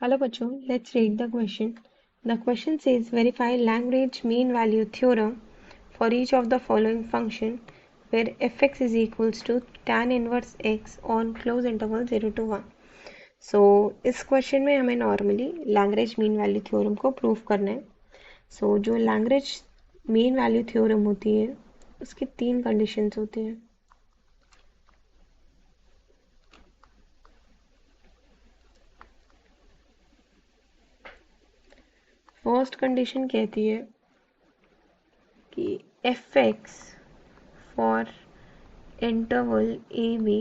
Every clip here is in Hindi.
Hello बच्चों, let's read the question. The question says verify Lagrange mean value theorem for each of the following function where fx is equals to tan inverse x on close interval 0 to 1. So इस क्वेश्चन में हमें normally Lagrange mean value theorem को प्रूव करना है. सो जो लैग्रेंज मीन वैल्यू थ्योरम होती है उसकी तीन कंडीशंस होती हैं. फर्स्ट कंडीशन कहती है कि fx for interval AB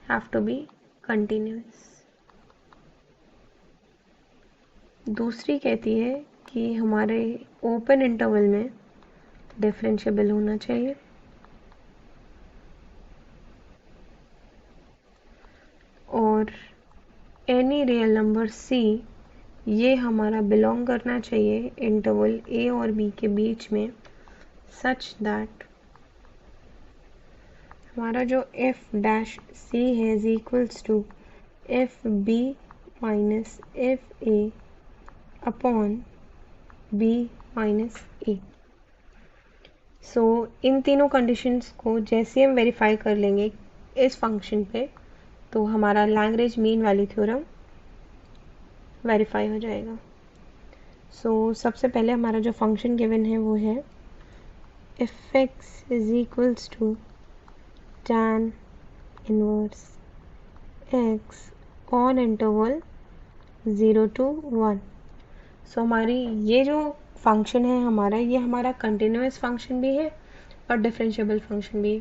have to be continuous. दूसरी कहती है कि हमारे ओपन इंटरवल में डिफरेंशिएबल होना चाहिए. और एनी रियल नंबर C ये हमारा बिलोंग करना चाहिए इंटरवल A और B के बीच में सच दैट हमारा जो f डैश C है is equals to FB minus FA upon B minus A. So इन तीनों कंडीशंस को जैसे हम वेरीफाई कर लेंगे इस फंक्शन पे तो हमारा Lagrange mean value theorem verify हो जाएगा. सो सबसे पहले हमारा जो फंक्शन गिवन है वो है fx is equals to tan inverse x on interval 0 to 1. So हमारी ये जो फंक्शन है ये हमारा कंटिन्यूस फंक्शन भी है और डिफरेंशिएबल फंक्शन भी है.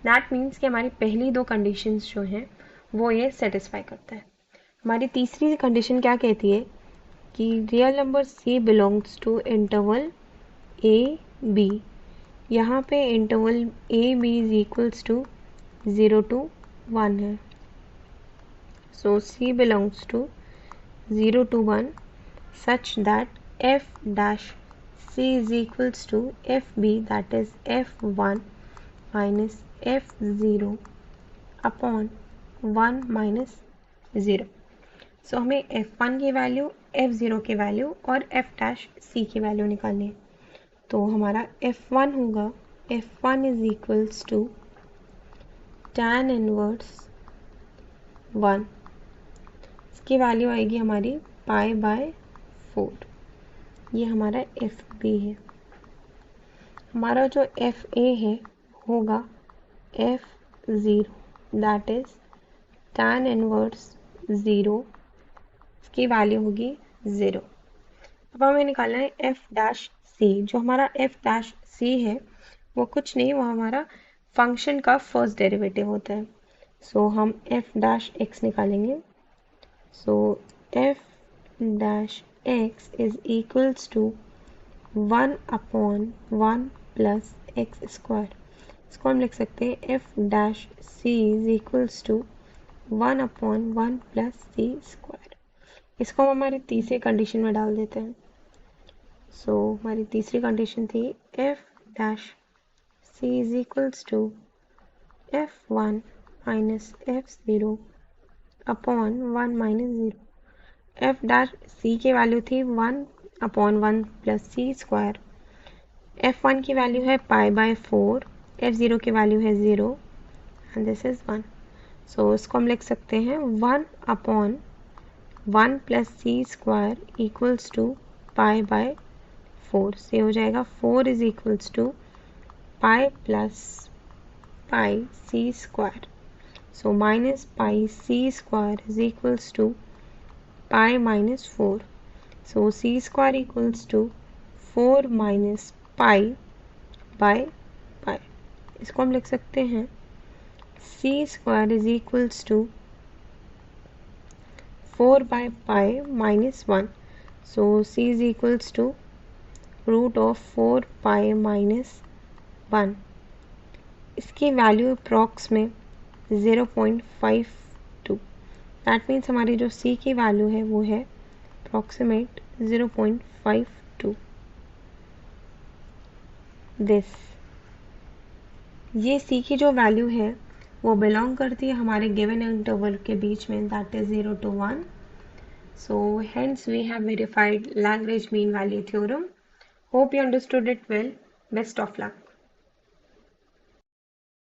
दैट मीन्स कि हमारी पहली दो कंडीशंस जो हैं वो ये सेटिस्फाई करता है. हमारी तीसरी कंडीशन क्या कहती है कि real number C belongs to interval A B. यहाँ पे interval A B is equals to 0 to 1 है. So C belongs to 0 to 1 such that f dash C is equals to FB, that is F1 minus F0 upon 1 minus 0. So हमें F1 की वैल्यू F0 की वैल्यू और F डैश C की वैल्यू निकालनी है. तो हमारा F1 होगा F1 is equals to tan inverse 1. इसकी वैल्यू आएगी हमारी पाई बाय 4. ये हमारा FB है. हमारा जो FA है होगा F0, that is tan inverse 0. इसकी वैल्यू होगी 0. अब हमें निकालना है F डैश C. जो हमारा F डैश C है वो कुछ नहीं, वो हमारा फंक्शन का फर्स्ट डेरिवेटिव होता है. सो हम F डैश X निकालेंगे. सो F dash X is equals to 1 upon 1 plus x square. इसको हम लिख सकते हैं F dash C is equals to 1 upon 1 plus C square. इसको हम हमारी तीसरी कंडीशन में डाल देते हैं. सो हमारी तीसरी कंडीशन थी F dash C is equals to F1 minus F0 upon 1 minus 0. F dash C की वैल्यू थी 1 upon 1 plus C square. F1 की वैल्यू है पाई बाय 4. F0 की वैल्यू है 0 एंड दिस इज 1. सो इसको हम लिख सकते हैं 1 upon 1 plus C square equals to pi by 4. से हो जाएगा 4 is equals to pi plus pi C square. So minus pi C square is equals to pi minus 4. So C square equals to 4 minus pi by pi. इसको हम लिख सकते हैं C square is equals to 4 by pi minus 1. So C is equals to root of 4 pi minus 1. इसकी वैल्यू अप्रॉक्स में 0.52. दैट मीन्स हमारी जो C की वैल्यू है वो है अप्रॉक्सीमेट 0.52. दिस ये C की जो वैल्यू है वो बिलोंग करती है हमारे गिवन इंटरवल के बीच में, that is 0 to 1. So hence we have verified Lagrange mean value theorem. Hope you understood it well. Best of luck.